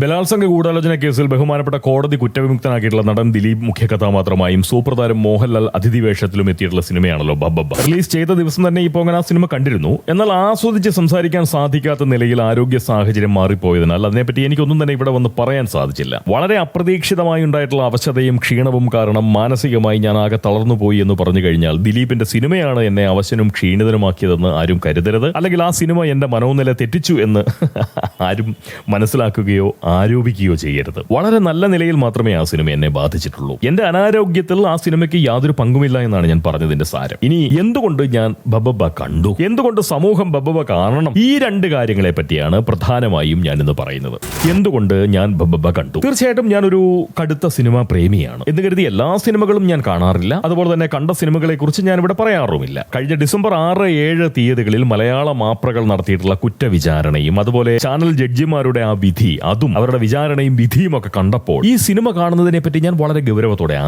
ബലാത്സംഗ ഗൂഢാലോചന കേസിൽ ബഹുമാനപ്പെട്ട കോടതി കുറ്റവിമുക്തനാക്കിയിട്ടുള്ള നടൻ ദിലീപ് മുഖ്യ കഥാപാത്രമായും സൂപ്പർതാരം മോഹൻലാൽ അതിഥി വേഷത്തിലും എത്തിയിട്ടുള്ള സിനിമയാണല്ലോ ബബ്ബബ്ബ. റിലീസ് ചെയ്ത ദിവസം തന്നെ ഈ പോങ്ങൻ ആ സിനിമ കണ്ടിരുന്നു. എന്നാൽ ആസ്വദിച്ച് സംസാരിക്കാൻ സാധിക്കാത്ത നിലയിൽ ആരോഗ്യ സാഹചര്യം മാറിപ്പോയതിനാൽ അതിനെപ്പറ്റി എനിക്കൊന്നും തന്നെ ഇവിടെ വന്ന് പറയാൻ സാധിച്ചില്ല. വളരെ അപ്രതീക്ഷിതമായി ഉണ്ടായിട്ടുള്ള അവശതയും ക്ഷീണവും കാരണം മാനസികമായി ഞാൻ ആകെ തളർന്നുപോയി എന്ന് പറഞ്ഞു കഴിഞ്ഞാൽ ദിലീപിന്റെ സിനിമയാണ് എന്നെ അവശനും ക്ഷീണിതനുമാക്കിയതെന്ന് ആരും കരുതരുത്. അല്ലെങ്കിൽ ആ സിനിമ എന്റെ മനോനില തെറ്റിച്ചു എന്ന് ആരും മനസ്സിലാക്കുകയോ ആരോപിക്കുകയോ ചെയ്യരുത്. വളരെ നല്ല നിലയിൽ മാത്രമേ ആ സിനിമ എന്നെ ബാധിച്ചിട്ടുള്ളൂ. എന്റെ അനാരോഗ്യത്തിൽ ആ സിനിമയ്ക്ക് യാതൊരു പങ്കുമില്ല എന്നാണ് ഞാൻ പറഞ്ഞതിന്റെ സാരം. ഇനി എന്തുകൊണ്ട് ഞാൻ ബബ്ബബ്ബ കണ്ടു, എന്തുകൊണ്ട് സമൂഹം ബബ്ബബ്ബ കാണണം, ഈ രണ്ട് കാര്യങ്ങളെ പറ്റിയാണ് പ്രധാനമായും ഞാൻ ഇന്ന് പറയുന്നത്. എന്തുകൊണ്ട് ഞാൻ ബബ്ബബ്ബ കണ്ടു? തീർച്ചയായിട്ടും ഞാനൊരു കടുത്ത സിനിമാ പ്രേമിയാണ് എന്ന് കരുതി എല്ലാ സിനിമകളും ഞാൻ കാണാറില്ല. അതുപോലെ തന്നെ കണ്ട സിനിമകളെ കുറിച്ച് ഞാൻ ഇവിടെ പറയാറുമില്ല. കഴിഞ്ഞ ഡിസംബർ 6, 7 തീയതികളിൽ മലയാള മാപ്രകൾ നടത്തിയിട്ടുള്ള കുറ്റവിചാരണയും അതുപോലെ ചാനൽ ജഡ്ജിമാരുടെ ആ വിധി, അതും അവരുടെ വിചാരണയും വിധിയും ഒക്കെ കണ്ടപ്പോൾ ഈ സിനിമ കാണുന്നതിനെ പറ്റി ഞാൻ വളരെ ഗൗരവത്തോടെ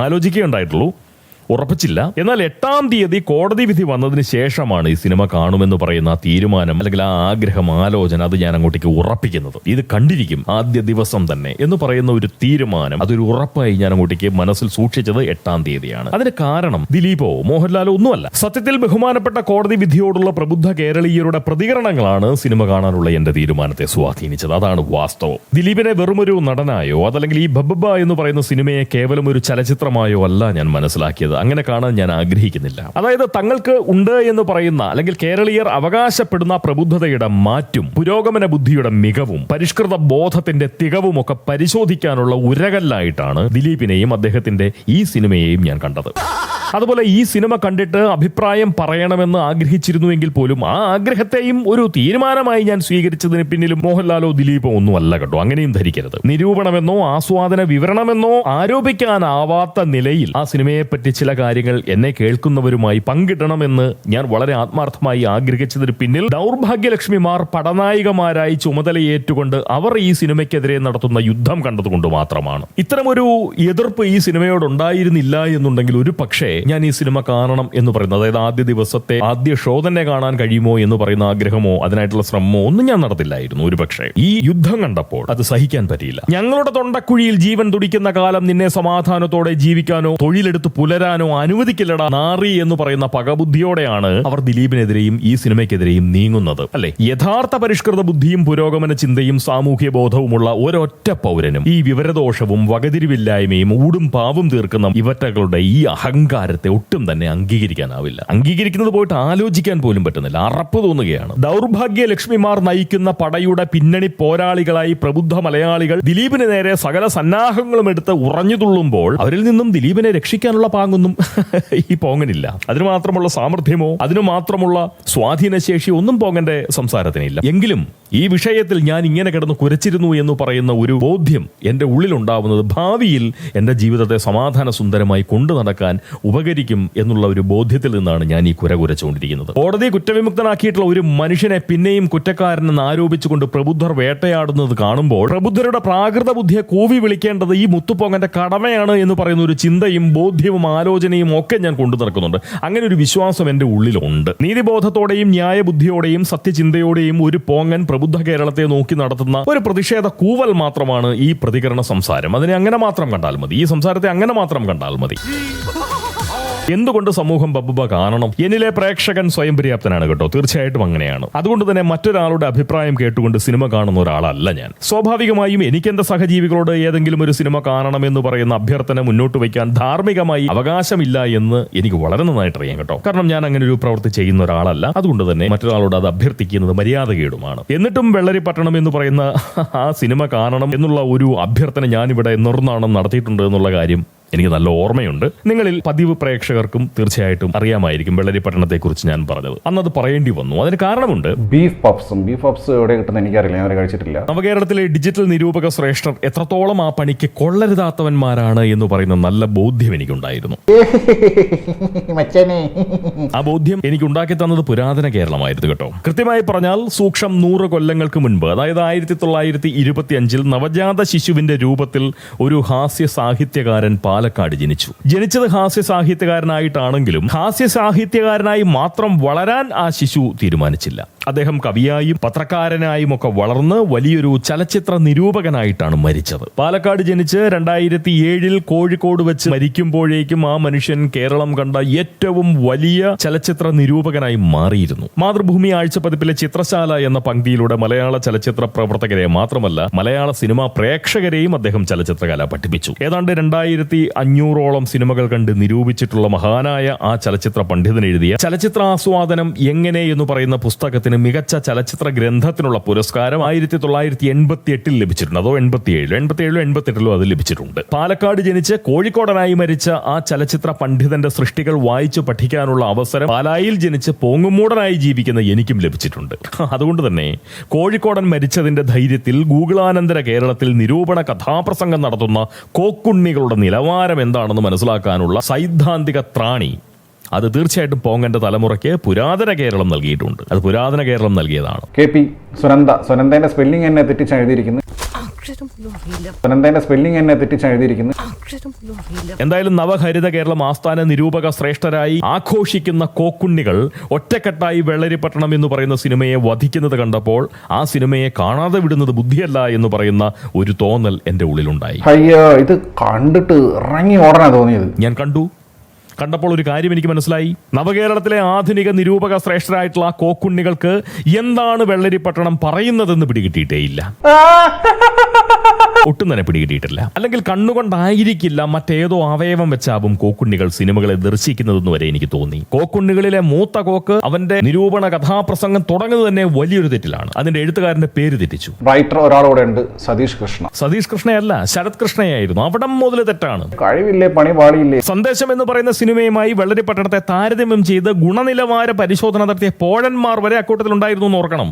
ആലോചിക്കുകയുണ്ടായിട്ടുള്ളൂ. ഉറപ്പിച്ചില്ല. എന്നാൽ 8-ാം തീയതി കോടതി വിധി വന്നതിന് ശേഷമാണ് ഈ സിനിമ കാണുമെന്ന് പറയുന്ന തീരുമാനം, അല്ലെങ്കിൽ ആ ആഗ്രഹം, ആലോചന, അത് ഞാൻ അങ്ങോട്ടേക്ക് ഉറപ്പിക്കുന്നത്. ഇത് കണ്ടിരിക്കും ആദ്യ ദിവസം തന്നെ എന്ന് പറയുന്ന ഒരു തീരുമാനം, അതൊരു ഉറപ്പായി ഞാൻ അങ്ങോട്ടേക്ക് മനസ്സിൽ സൂക്ഷിച്ചത് 8-ാം തീയതിയാണ്. അതിന് കാരണം ദിലീപോ മോഹൻലാലോ ഒന്നുമല്ല. സത്യത്തിൽ ബഹുമാനപ്പെട്ട കോടതി വിധിയോടുള്ള പ്രബുദ്ധ കേരളീയരുടെ പ്രതികരണങ്ങളാണ് സിനിമ കാണാനുള്ള എന്റെ തീരുമാനത്തെ സ്വാധീനിച്ചത്. അതാണ് വാസ്തവം. ദിലീപിനെ വെറുമൊരു നടനായോ അതല്ലെങ്കിൽ ഈ ബബ്ബബ്ബ എന്ന് പറയുന്ന സിനിമയെ കേവലം ഒരു ചലച്ചിത്രമായോ അല്ല ഞാൻ മനസ്സിലാക്കിയത്. അങ്ങനെ കാണാൻ ഞാൻ ആഗ്രഹിക്കുന്നില്ല. അതായത് തങ്ങൾക്ക് ഉണ്ട് എന്ന് പറയുന്ന അല്ലെങ്കിൽ കേരളീയർ അവകാശപ്പെടുന്ന പ്രബുദ്ധതയുടെ മാറ്റും പുരോഗമന ബുദ്ധിയുടെ മികവും പരിഷ്കൃത ബോധത്തിന്റെ തികവും ഒക്കെ പരിശോധിക്കാനുള്ള ഉരകല്ലായിട്ടാണ് ദിലീപിനെയും അദ്ദേഹത്തിന്റെ ഈ സിനിമയെയും ഞാൻ കണ്ടത്. അതുപോലെ ഈ സിനിമ കണ്ടിട്ട് അഭിപ്രായം പറയണമെന്ന് ആഗ്രഹിച്ചിരുന്നുവെങ്കിൽ പോലും ആ ആഗ്രഹത്തെയും ഒരു തീരുമാനമായി ഞാൻ സ്വീകരിച്ചതിന് പിന്നിലും മോഹൻലാലോ ദിലീപോ ഒന്നും അല്ല കേട്ടോ. അങ്ങനെയും ധരിക്കരുത്. നിരൂപണമെന്നോ ആസ്വാദന വിവരണമെന്നോ ആരോപിക്കാനാവാത്ത നിലയിൽ ആ സിനിമയെപ്പറ്റി ചില കാര്യങ്ങൾ എന്നെ കേൾക്കുന്നവരുമായി പങ്കിടണമെന്ന് ഞാൻ വളരെ ആത്മാർത്ഥമായി ആഗ്രഹിച്ചതിന് പിന്നിൽ ദൗർഭാഗ്യലക്ഷ്മിമാർ പടനായികമാരായി ചുമതലയേറ്റുകൊണ്ട് അവർ ഈ സിനിമയ്ക്കെതിരെ നടത്തുന്ന യുദ്ധം കണ്ടതുകൊണ്ട് മാത്രമാണ്. ഇത്തരമൊരു എതിർപ്പ് ഈ സിനിമയോടുണ്ടായിരുന്നില്ല എന്നുണ്ടെങ്കിൽ ഒരു പക്ഷേ ഞാൻ ഈ സിനിമ കാണണം എന്ന് പറയുന്നത്, അതായത് ആദ്യ ദിവസത്തെ ആദ്യ ഷോ തന്നെ കാണാൻ കഴിയുമോ എന്ന് പറയുന്ന ആഗ്രഹമോ അതിനായിട്ടുള്ള ശ്രമമോ ഒന്നും ഞാൻ നടത്തില്ലായിരുന്നു. ഒരു പക്ഷേ ഈ യുദ്ധം കണ്ടപ്പോൾ അത് സഹിക്കാൻ പറ്റിയില്ല. ഞങ്ങളുടെ തൊണ്ടക്കുഴിയിൽ ജീവൻ തുടിക്കുന്ന കാലം നിന്നെ സമാധാനത്തോടെ ജീവിക്കാനോ തൊഴിലെടുത്ത് പുലരാനോ അനുവദിക്കില്ലടാ നാറി എന്ന് പറയുന്ന പകബുദ്ധിയോടെയാണ് അവർ ദിലീപിനെതിരെയും ഈ സിനിമയ്ക്കെതിരെയും നീങ്ങുന്നത്, അല്ലെ? യഥാർത്ഥ പരിഷ്കൃത ബുദ്ധിയും പുരോഗമന ചിന്തയും സാമൂഹ്യ ബോധവുമുള്ള ഒരൊറ്റ പൗരനും ഈ വിവരദോഷവും വകതിരിവില്ലായ്മയും ഊടും പാവും തീർക്കുന്ന ഇവറ്റകളുടെ ഈ അഹങ്കാരത്തെ ഒട്ടും തന്നെ അംഗീകരിക്കാനാവില്ല. അംഗീകരിക്കുന്നത് പോയിട്ട് ആലോചിക്കാൻ പോലും പറ്റുന്നില്ല. അറപ്പ് തോന്നുകയാണ്. ദൗർഭാഗ്യ ലക്ഷ്മിമാർ നയിക്കുന്ന പടയുടെ പിന്നണി പോരാളികളായി പ്രബുദ്ധ മലയാളികൾ ദിലീപിന് നേരെ സകല സന്നാഹങ്ങളും എടുത്ത് ഉറഞ്ഞു തുള്ളുമ്പോൾ അവരിൽ നിന്നും ദിലീപിനെ രക്ഷിക്കാനുള്ള പാങ്ങൊന്നും ഈ പോങ്ങനില്ല. അതിനു മാത്രമുള്ള സാമർഥ്യമോ അതിനു മാത്രമുള്ള സ്വാധീനശേഷി ഒന്നും പോങ്ങന്റെ സംസാരത്തിനില്ല. എങ്കിലും ഈ വിഷയത്തിൽ ഞാൻ ഇങ്ങനെ കിടന്ന് കുരച്ചിരുന്നു എന്ന് പറയുന്ന ഒരു ബോധ്യം എന്റെ ഉള്ളിലുണ്ടാവുന്നത് ഭാവിയിൽ എന്റെ ജീവിതത്തെ സമാധാന സുന്ദരമായി കൊണ്ടു നടക്കാൻ ഉപകരിക്കും എന്നുള്ള ഒരു ബോധ്യത്തിൽ നിന്നാണ് ഞാൻ ഈ കുരച്ചുകൊണ്ടിരിക്കുന്നത്. കോടതി കുറ്റവിമുക്തനാക്കിയിട്ടുള്ള ഒരു മനുഷ്യനെ പിന്നെയും കുറ്റക്കാരനെന്ന് ആരോപിച്ചുകൊണ്ട് പ്രബുദ്ധർ വേട്ടയാടുന്നത് കാണുമ്പോൾ പ്രബുദ്ധരുടെ പ്രാകൃത ബുദ്ധിയെ കൂവി വിളിക്കേണ്ടത് ഈ മുത്തുപോങ്ങന്റെ കടമയാണ് എന്ന് പറയുന്ന ഒരു ചിന്തയും ബോധ്യവും ആലോചനയും ഒക്കെ ഞാൻ കൊണ്ടു നടക്കുന്നുണ്ട്. അങ്ങനെ ഒരു വിശ്വാസം എന്റെ ഉള്ളിലുണ്ട്. നീതിബോധത്തോടെയും ന്യായബുദ്ധിയോടെയും സത്യചിന്തയോടെയും ഒരു പോങ്ങൻ പ്രബുദ്ധ കേരളത്തെ നോക്കി നടത്തുന്ന ഒരു പ്രതിഷേധ കൂവൽ മാത്രമാണ് ഈ പ്രതികരണ സംസാരം. അതിനെ അങ്ങനെ മാത്രം കണ്ടാൽ മതി. ഈ സംസാരത്തെ അങ്ങനെ മാത്രം കണ്ടാൽ മതി. എന്തുകൊണ്ട് സമൂഹം ബബ്ബബ്ബ കാണണം? എന്നിലെ പ്രേക്ഷകൻ സ്വയം പര്യാപ്തനാണ് കേട്ടോ. തീർച്ചയായിട്ടും അങ്ങനെയാണ്. അതുകൊണ്ട് തന്നെ മറ്റൊരാളുടെ അഭിപ്രായം കേട്ടുകൊണ്ട് സിനിമ കാണുന്ന ഒരാളല്ല ഞാൻ. സ്വാഭാവികമായും എനിക്ക് എന്റെ സഹജീവികളോട് ഏതെങ്കിലും ഒരു സിനിമ കാണണം എന്ന് പറയുന്ന അഭ്യർത്ഥന മുന്നോട്ട് വയ്ക്കാൻ ധാർമ്മികമായി അവകാശമില്ല എന്ന് എനിക്ക് വളരെ നന്നായിട്ട് അറിയാം കേട്ടോ. കാരണം ഞാൻ അങ്ങനെ ഒരു പ്രവൃത്തി ചെയ്യുന്ന ഒരാളല്ല. അതുകൊണ്ട് തന്നെ മറ്റൊരാളോട് അത് അഭ്യർത്ഥിക്കുന്നത് മര്യാദകേടുമാണ്. എന്നിട്ടും വെള്ളരിപ്പട്ടണം എന്ന് പറയുന്ന ആ സിനിമ കാണണം എന്നുള്ള ഒരു അഭ്യർത്ഥന ഞാനിവിടെ നിർന്നാണം നടത്തിയിട്ടുണ്ട് എന്നുള്ള കാര്യം എനിക്ക് നല്ല ഓർമ്മയുണ്ട്. നിങ്ങളിൽ പതിവ് പ്രേക്ഷകർക്കും തീർച്ചയായിട്ടും അറിയാമായിരിക്കും വെള്ളരിപ്പട്ടണത്തെ കുറിച്ച് ഞാൻ പറഞ്ഞത്. അന്നത് പറയേണ്ടി വന്നു. അതിന് കാരണമുണ്ട്. ബീഫ് പപ്സ് എവിടെ കിട്ടുന്ന എനിക്കറിയില്ല, ഞാൻ കഴിച്ചിട്ടില്ല. നവകേരളത്തിലെ ഡിജിറ്റൽ നിരൂപക ശ്രേഷ്ഠർ എത്രത്തോളം ആ പണിക്ക് കൊള്ളരുതാത്തവന്മാരാണ് എന്ന് പറയുന്ന നല്ല ബോധ്യം എനിക്കുണ്ടായിരുന്നു. ആ ബോധ്യം എനിക്കുണ്ടാക്കി തന്നത് പുരാതന കേരളമായിരുന്നു കേട്ടോ. കൃത്യമായി പറഞ്ഞാൽ സൂക്ഷം 100 കൊല്ലങ്ങൾക്ക് മുൻപ്, അതായത് 1925 നവജാത ശിശുവിന്റെ രൂപത്തിൽ ഒരു ഹാസ്യ സാഹിത്യകാരൻ പാലക്കാട് ജനിച്ചത് ഹാസ്യ സാഹിത്യകാരനായിട്ടാണെങ്കിലും ഹാസ്യ സാഹിത്യകാരനായി മാത്രം വളരാൻ ആ ശിശു തീരുമാനിച്ചില്ല. അദ്ദേഹം കവിയായും പത്രക്കാരനായും ഒക്കെ വളർന്ന് വലിയൊരു ചലച്ചിത്ര നിരൂപകനായിട്ടാണ് മരിച്ചത്. പാലക്കാട് ജനിച്ച് 2007 കോഴിക്കോട് വെച്ച് മരിക്കുമ്പോഴേക്കും ആ മനുഷ്യൻ കേരളം കണ്ട ഏറ്റവും വലിയ ചലച്ചിത്ര നിരൂപകനായി മാറിയിരുന്നു. മാതൃഭൂമി ആഴ്ചപ്പതിപ്പിലെ ചിത്രശാല എന്ന പങ്ക്തിയിലൂടെ മലയാള ചലച്ചിത്ര പ്രവർത്തകരെ മാത്രമല്ല മലയാള സിനിമാ പ്രേക്ഷകരെയും അദ്ദേഹം ചലച്ചിത്രകല പഠിപ്പിച്ചു. ഏതാണ്ട് 2500ഓളം സിനിമകൾ കണ്ട് നിരൂപിച്ചിട്ടുള്ള മഹാനായ ആ ചലച്ചിത്ര പണ്ഡിതൻ എഴുതിയ ചലച്ചിത്രാസ്വാദനം എങ്ങനെ എന്ന് പറയുന്ന പുസ്തകത്തിന് മികച്ച ചലച്ചിത്ര ഗ്രന്ഥത്തിനുള്ള പുരസ്കാരം 1988 ലഭിച്ചിട്ടുണ്ട്. അതോ 87 അത് ലഭിച്ചിട്ടുണ്ട്. പാലക്കാട് ജനിച്ച് കോഴിക്കോടനായി മരിച്ച ആ ചലച്ചിത്ര പണ്ഡിതന്റെ സൃഷ്ടികൾ വായിച്ചു പഠിക്കാനുള്ള അവസരം പാലായിൽ ജനിച്ച് പോങ്ങുമൂടനായി ജീവിക്കുന്ന എനിക്കും ലഭിച്ചിട്ടുണ്ട്. അതുകൊണ്ട് തന്നെ കോഴിക്കോടൻ മരിച്ചതിന്റെ ധൈര്യത്തിൽ ഗൂഗിളാനന്തര കേരളത്തിൽ നിരൂപണ കഥാപ്രസംഗം നടത്തുന്ന കോക്കുണ്ണികളുടെ നിലവാരം എന്താണെന്ന് മനസ്സിലാക്കാനുള്ള സൈദ്ധാന്തിക ത്രാണി അത് തീർച്ചയായിട്ടും പോങ്ങന്റെ തലമുറയ്ക്ക് പുരാതന കേരളം നൽകിയിട്ടുണ്ട്. അത് പുരാതന കേരളം നൽകിയതാണ്. KP സുനന്ദ. സുനന്ദന്റെ സ്പെല്ലിംഗ് എന്നെ തെറ്റിച്ചാണ് എഴുതിയിരിക്കുന്നത്. എന്തായാലും നവഹരിത കേരളം ആസ്ഥാന നിരൂപക ശ്രേഷ്ഠരായി ആഘോഷിക്കുന്ന കോക്കുണ്ണികൾ ഒറ്റക്കെട്ടായി വെള്ളരിപ്പട്ടണം എന്ന് പറയുന്ന സിനിമയെ വധിക്കുന്നത് കണ്ടപ്പോൾ ആ സിനിമയെ കാണാതെ വിടുന്നത് ബുദ്ധിയല്ല എന്ന് പറയുന്ന ഒരു തോന്നൽ എന്റെ ഉള്ളിലുണ്ടായി. അയ്യോ, ഇത് കണ്ടിട്ട് ഇറങ്ങി ഓടാനാ തോന്നിയത്. ഞാൻ കണ്ടപ്പോൾ ഒരു കാര്യം എനിക്ക് മനസ്സിലായി. നവകേരളത്തിലെ ആധുനിക നിരൂപക ശ്രേഷ്ഠരായിട്ടുള്ള ആ കോക്കുണ്ണികൾക്ക് എന്താണ് വെള്ളരിപ്പട്ടണം പറയുന്നതെന്ന് പിടികിട്ടിയിട്ടേയില്ല. ഒട്ടും തന്നെ പിടികിട്ടിയിട്ടില്ല. അല്ലെങ്കിൽ കണ്ണുകൊണ്ടായിരിക്കില്ല, മറ്റേതോ അവയവം വെച്ചാവും കോക്കുണ്ണികൾ സിനിമകളെ ദർശിക്കുന്നതെന്ന് വരെ എനിക്ക് തോന്നി. കോക്കുണ്ണികളിലെ മൂത്ത കോക്ക് അവന്റെ നിരൂപണ കഥാപ്രസംഗം തുടങ്ങുന്നത് തന്നെ വലിയൊരു തെറ്റിലാണ്. അതിന്റെ എഴുത്തുകാരന്റെ പേര് തെറ്റിച്ചു. റൈറ്റർ ഒരാളോടെ ഉണ്ട്, സതീഷ് കൃഷ്ണയല്ല, ശരത് കൃഷ്ണയായിരുന്നു. അവിടം മുതൽ തെറ്റാണ്. കഴിവില്ലേ, പണി പാടിയില്ലേ. സന്ദേശം എന്ന് പറയുന്ന സിനിമയുമായി വെള്ളരിപ്പട്ടണത്തെ താരതമ്യം ചെയ്ത് ഗുണനിലവാര പരിശോധന നടത്തിയ പോഴന്മാർ വരെ അക്കൂട്ടത്തിൽ ഉണ്ടായിരുന്നു എന്ന് ഓർക്കണം.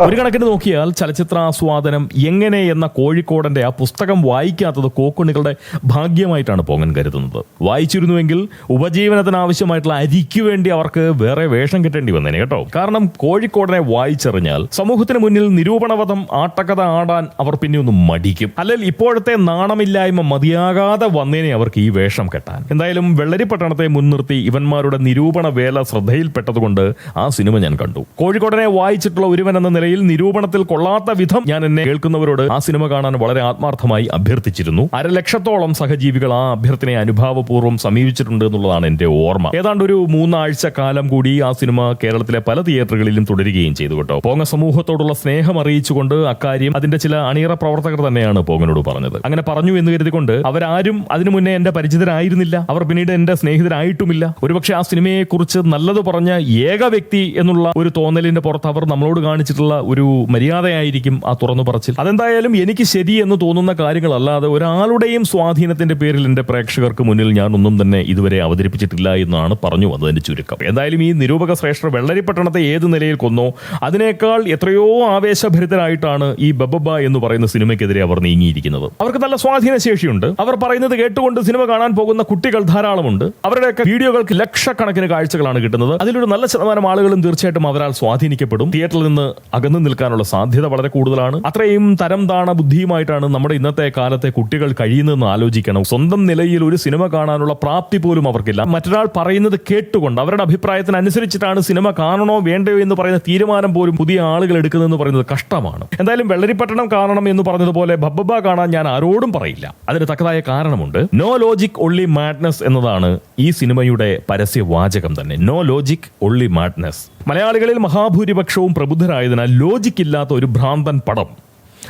ഒരു കണക്കിന് നോക്കിയാൽ ചലച്ചിത്രാസ്വാദനം എങ്ങനെ എന്ന കോഴിക്കോടന്റെ ആ പുസ്തകം വായിക്കാത്തത് കോക്കുണ്ണികളുടെ ഭാഗ്യമായിട്ടാണ് പോങ്ങൻ കരുതുന്നത്. വായിച്ചിരുന്നുവെങ്കിൽ ഉപജീവനത്തിന് ആവശ്യമായിട്ടുള്ള അരിക്ക് വേണ്ടി അവർക്ക് വേറെ വേഷം കിട്ടേണ്ടി വന്നേനെ കേട്ടോ. കാരണം കോഴിക്കോടനെ വായിച്ചറിഞ്ഞാൽ സമൂഹത്തിന് മുന്നിൽ നിരൂപണവധം ആട്ടക്കഥ ആടാൻ അവർ പിന്നെ ഒന്ന് മടിക്കും. അല്ലെങ്കിൽ ഇപ്പോഴത്തെ നാണമില്ലായ്മ മതിയാകാതെ വന്നേനെ അവർക്ക് ഈ വേഷം കെട്ടാൻ. എന്തായാലും വെള്ളരിപ്പട്ടണത്തെ മുൻനിർത്തി ഇവന്മാരുടെ നിരൂപണ വേല ശ്രദ്ധയിൽപ്പെട്ടതുകൊണ്ട് ആ സിനിമ ഞാൻ കണ്ടു. കോഴിക്കോടനെ വായിച്ചിട്ടുള്ള ഒരുവൻ എന്ന നിലയിൽ നിരൂപണത്തിൽ കൊള്ളാത്ത വിധം ഞാൻ എന്നെ കേൾക്കുന്നവരോട് ആ സിനിമ കാണാൻ വളരെ ആത്മാർത്ഥമായി അഭ്യർത്ഥിച്ചിരുന്നു. 1,00,000 സഹജീവികൾ ആ അഭ്യർത്ഥനയെ അനുഭാവപൂർവ്വം സമീപിച്ചിട്ടുണ്ട് എന്നുള്ളതാണ് എന്റെ ഓർമ്മ. ഏതാണ്ട് ഒരു 3 ആഴ്ച കാലം കൂടി ആ സിനിമ കേരളത്തിലെ പല തിയേറ്ററുകളിലും തുടരുകയും ചെയ്തു കേട്ടോ. പോങ്ങ സമൂഹത്തോടുള്ള സ്നേഹം അറിയിച്ചുകൊണ്ട് അക്കാര്യം അതിന്റെ ചില അണിയറ പ്രവർത്തകർ തന്നെയാണ് പോങ്ങനോട് പറഞ്ഞത്. അങ്ങനെ പറഞ്ഞു എന്ന് കരുതിക്കൊണ്ട് അവരാരും അതിനു മുന്നേ എന്റെ പരിചിതരായിരുന്നില്ല. അവർ പിന്നീട് എന്റെ സ്നേഹിതരായിട്ടുമില്ല. ഒരുപക്ഷെ ആ സിനിമയെ കുറിച്ച് നല്ലത് പറഞ്ഞ ഏക വ്യക്തി എന്നുള്ള ഒരു തോന്നലിന്റെ പുറത്ത് അവർ നമ്മളോട് കാണിച്ചിട്ടുള്ള ഒരു മര്യാദയായിരിക്കും ആ തുറന്നു പറച്ചിൽ. അതെന്തായാലും എനിക്ക് ശരി എന്ന് തോന്നുന്ന കാര്യങ്ങളല്ലാതെ ഒരാളുടെയും സ്വാധീനത്തിന്റെ പേരിൽ എന്റെ പ്രേക്ഷകർക്ക് മുന്നിൽ ഞാൻ ഒന്നും തന്നെ ഇതുവരെ അവതരിപ്പിച്ചിട്ടില്ല എന്നാണ് പറഞ്ഞു വന്നതിന്റെ ചുരുക്കം. എന്തായാലും ഈ നിരൂപക ശ്രേഷ്ഠർ വെള്ളരിപ്പട്ടണത്തെ ഏത് നിലയിൽ കൊന്നോ അതിനേക്കാൾ എത്രയോ ആവേശഭരിതരായിട്ടാണ് ഈ ബബ്ബ എന്ന് പറയുന്ന സിനിമയ്ക്കെതിരെ അവർ നീങ്ങിയിരിക്കുന്നത്. അവർക്ക് നല്ല സ്വാധീന ശേഷിയുണ്ട്. അവർ പറയുന്നത് കേട്ടുകൊണ്ട് സിനിമ കാണാൻ പോകുന്ന കുട്ടികൾ ധാരാളമുണ്ട്. അവരുടെയൊക്കെ വീഡിയോകൾക്ക് ലക്ഷക്കണക്കിന് കാഴ്ചകളാണ് കിട്ടുന്നത്. അതിലൊരു നല്ല ശതമാനം ആളുകളും തീർച്ചയായിട്ടും അവരാൽ സ്വാധീനിക്കപ്പെടും. തിയേറ്ററിൽ നിന്ന് അകന്നു നിൽക്കാനുള്ള സാധ്യത വളരെ കൂടുതലാണ്. അത്രയും തരം താണ ബുദ്ധിയുമായിട്ടാണ് നമ്മുടെ ഇന്നത്തെ കാലത്തെ കുട്ടികൾ കഴിയുന്നതെന്ന് ആലോചിക്കണം. സ്വന്തം നിലയിൽ ഒരു സിനിമ കാണാനുള്ള പ്രാപ്തി പോലും അവർക്കില്ല. മറ്റൊരാൾ പറയുന്നത് കേട്ടുകൊണ്ട് അവരുടെ അഭിപ്രായത്തിനനുസരിച്ചിട്ടാണ് സിനിമ കാണണോ വേണ്ടയോ എന്ന് പറയുന്ന തീരുമാനം പോലും പുതിയ ആളുകൾ എടുക്കുന്നതെന്ന് പറയുന്നത് കഷ്ടമാണ്. എന്തായാലും വെള്ളരിപ്പട്ടണം കാണണം എന്ന് പറഞ്ഞതുപോലെ ബബ്ബ കാണാൻ ഞാൻ ആരോടും പറയില്ല. അതിന് തക്കതായ കാരണമുണ്ട്. നോ ലോജിക് ഒൺലി മാഡ്നസ് എന്നതാണ് ഈ സിനിമയുടെ പരസ്യവാചകം തന്നെ. No logic only madness. മലയാളികളിൽ മഹാഭൂരിപക്ഷവും പ്രബുദ്ധരായതിനാൽ ലോജിക് ഇല്ലാത്ത ഒരു ഭ്രാന്തൻ പടം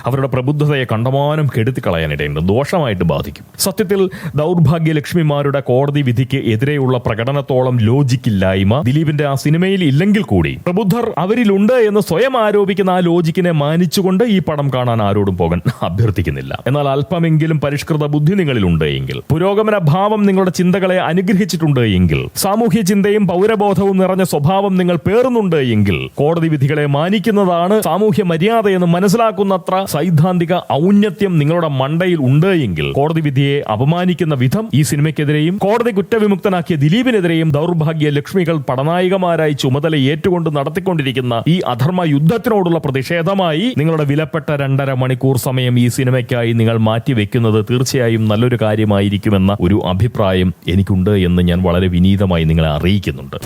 അവരുടെ പ്രബുദ്ധതയെ കണ്ടമാനം കെടുത്തിക്കളയാനിടയുണ്ട്, ദോഷമായിട്ട് ബാധിക്കും. സത്യത്തിൽ ദൗർഭാഗ്യ ലക്ഷ്മിമാരുടെ കോടതി വിധിക്ക് എതിരെയുള്ള പ്രകടനത്തോളം ലോജിക്കില്ലായ്മ ദിലീപിന്റെ ആ സിനിമയിൽ ഇല്ലെങ്കിൽ കൂടി പ്രബുദ്ധർ അവരിലുണ്ട് എന്ന് സ്വയം ആരോപിക്കുന്ന ആ ലോജിക്കിനെ മാനിച്ചുകൊണ്ട് ഈ പടം കാണാൻ ആരോടും പോകാൻ അഭ്യർത്ഥിക്കുന്നില്ല. എന്നാൽ അല്പമെങ്കിലും പരിഷ്കൃത ബുദ്ധി നിങ്ങളിലുണ്ട് എങ്കിൽ, പുരോഗമന ഭാവം നിങ്ങളുടെ ചിന്തകളെ അനുഗ്രഹിച്ചിട്ടുണ്ട് എങ്കിൽ, സാമൂഹ്യ ചിന്തയും പൗരബോധവും നിറഞ്ഞ സ്വഭാവം നിങ്ങൾ പേറുന്നുണ്ട് എങ്കിൽ, കോടതി വിധികളെ മാനിക്കുന്നതാണ് സാമൂഹ്യ മര്യാദയെന്ന് മനസ്സിലാക്കുന്നത്ര സൈദ്ധാന്തിക ഔന്നത്യം നിങ്ങളുടെ മണ്ടയിൽ ഉണ്ട് എങ്കിൽ, കോടതി വിധിയെ അപമാനിക്കുന്ന വിധം ഈ സിനിമയ്ക്കെതിരെയും കോടതി കുറ്റവിമുക്തനാക്കിയ ദിലീപിനെതിരെയും ദൗർഭാഗ്യ ലക്ഷ്മികൾ പടനായികമാരായി ചുമതല ഏറ്റുകൊണ്ട് നടത്തിക്കൊണ്ടിരിക്കുന്ന ഈ അധർമ്മ യുദ്ധത്തിനോടുള്ള പ്രതിഷേധമായി നിങ്ങളുടെ വിലപ്പെട്ട 2.5 മണിക്കൂർ സമയം ഈ സിനിമയ്ക്കായി നിങ്ങൾ മാറ്റിവെക്കുന്നത് തീർച്ചയായും നല്ലൊരു കാര്യമായിരിക്കുമെന്ന ഒരു അഭിപ്രായം എനിക്കുണ്ട് എന്ന് ഞാൻ വളരെ വിനീതമായി നിങ്ങളെ അറിയിക്കുന്നുണ്ട്.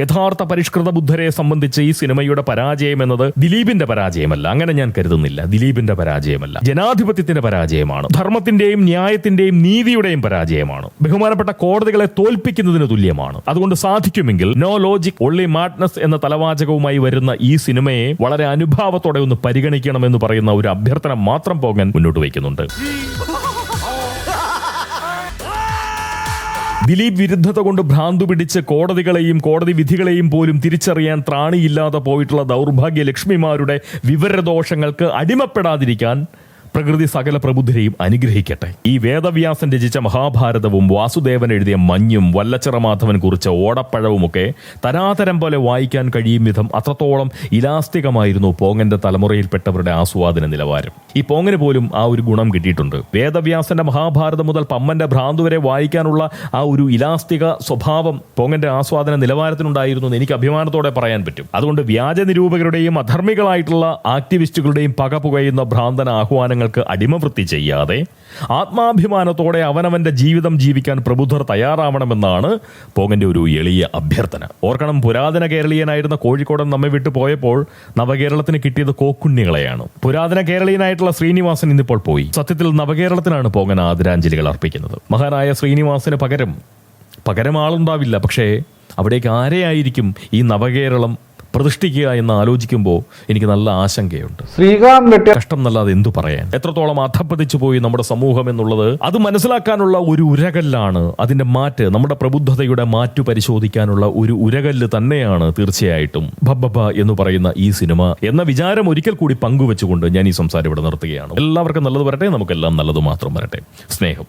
യഥാർത്ഥ പരിഷ്കൃത ബുദ്ധരെ സംബന്ധിച്ച് ഈ സിനിമയുടെ പരാജയം എന്നത് ദിലീപിന്റെ പരാജയമല്ല. അങ്ങനെ ഞാൻ കരുതുന്നില്ല. ദിലീപിന്റെ പരാജയമല്ല, ജനാധിപത്യത്തിന്റെ പരാജയമാണ്, ധർമ്മത്തിന്റെയും ന്യായത്തിന്റെയും നീതിയുടെയും പരാജയമാണ്. ബഹുമാനപ്പെട്ട കോടതികളെ തോൽപ്പിക്കുന്നതിന് തുല്യമാണ്. അതുകൊണ്ട് സാധിക്കുമെങ്കിൽ നോ ലോജിക് ഒൺലി മാഡ്നസ് എന്ന തലവാചകവുമായി വരുന്ന ഈ സിനിമയെ വളരെ അനുഭാവത്തോടെ ഒന്ന് പരിഗണിക്കണമെന്ന് പറയുന്ന ഒരു അഭ്യർത്ഥന മാത്രം പോകാൻ മുന്നോട്ട് വയ്ക്കുന്നുണ്ട്. ദിലീപ് വിരുദ്ധത കൊണ്ട് ഭ്രാന്തു പിടിച്ച് കോടതികളെയും കോടതി വിധികളെയും പോലും തിരിച്ചറിയാൻ ത്രാണിയില്ലാതെ പോയിട്ടുള്ള ദൗർഭാഗ്യ ലക്ഷ്മിമാരുടെ വിവരദോഷങ്ങൾക്ക് അടിമപ്പെടാതിരിക്കാൻ പ്രകൃതി സകല പ്രബുദ്ധരെയും അനുഗ്രഹിക്കട്ടെ. ഈ വേദവ്യാസൻ രചിച്ച മഹാഭാരതവും വാസുദേവൻ എഴുതിയ മഞ്ഞും വല്ലച്ചിറ മാധവൻ കുറിച്ച ഓടപ്പഴവുമൊക്കെ തരാതരം പോലെ വായിക്കാൻ കഴിയും വിധം അത്രത്തോളം ഇലാസ്തികമായിരുന്നു പോങ്ങന്റെ തലമുറയിൽപ്പെട്ടവരുടെ ആസ്വാദന നിലവാരം. ഈ പോങ്ങന് പോലും ആ ഒരു ഗുണം കിട്ടിയിട്ടുണ്ട്. വേദവ്യാസന്റെ മഹാഭാരതം മുതൽ പമ്മന്റെ ഭ്രാന്ത് വരെ വായിക്കാനുള്ള ആ ഒരു ഇലാസ്തിക സ്വഭാവം പോങ്ങന്റെ ആസ്വാദന നിലവാരത്തിനുണ്ടായിരുന്നു എന്ന് എനിക്ക് അഭിമാനത്തോടെ പറയാൻ പറ്റും. അതുകൊണ്ട് വ്യാജ നിരൂപകരുടെയും അധർമ്മികളായിട്ടുള്ള ആക്ടിവിസ്റ്റുകളുടെയും പക പുകയുന്ന ഭ്രാന്തന ആഹ്വാനങ്ങൾക്ക് അടിമവൃത്തി ചെയ്യാതെ ആത്മാഭിമാനത്തോടെ അവനവന്റെ ജീവിതം ജീവിക്കാൻ പ്രബുദ്ധർ തയ്യാറാവണമെന്നാണ് പോങ്ങന്റെ ഒരു എളിയ അഭ്യർത്ഥന. ഓർക്കണം, പുരാതന കേരളീയനായിരുന്ന കോഴിക്കോടൻ നമ്മെ വിട്ടു പോയപ്പോൾ നവകേരളത്തിന് കിട്ടിയത് കോക്കുണ്ണികളെയാണ്. പുരാതന കേരളീയനായിട്ടുള്ള ശ്രീനിവാസൻ ഇന്നിപ്പോൾ പോയി. സത്യത്തിൽ നവകേരളത്തിനാണ് പോങ്ങൻ ആദരാഞ്ജലികൾ അർപ്പിക്കുന്നത്. മഹാനായ ശ്രീനിവാസന് പകരം ആളുണ്ടാവില്ല. പക്ഷേ അവിടേക്ക് ആരെയായിരിക്കും ഈ നവകേരളം പ്രതിഷ്ഠിക്കുക എന്ന് ആലോചിക്കുമ്പോൾ എനിക്ക് നല്ല ആശങ്കയുണ്ട്. ശ്രീകാന്ത് കഷ്ടം എന്നല്ലാതെ എന്തു പറയാൻ. എത്രത്തോളം അധപ്പതിച്ചു പോയി നമ്മുടെ സമൂഹം എന്നുള്ളത് അത് മനസ്സിലാക്കാനുള്ള ഒരു ഉരകല്ലാണ്. അതിന്റെ മാറ്റ്, നമ്മുടെ പ്രബുദ്ധതയുടെ മാറ്റു പരിശോധിക്കാനുള്ള ഒരു ഉരകല്ല് തന്നെയാണ് തീർച്ചയായിട്ടും ഭബ്ബബ എന്ന് പറയുന്ന ഈ സിനിമ എന്ന വിചാരം ഒരിക്കൽ കൂടി പങ്കുവെച്ചുകൊണ്ട് ഞാൻ ഈ സംസാരം ഇവിടെ നിർത്തുകയാണ്. എല്ലാവർക്കും നല്ലത് വരട്ടെ, നമുക്കെല്ലാം നല്ലത് മാത്രം വരട്ടെ. സ്നേഹം.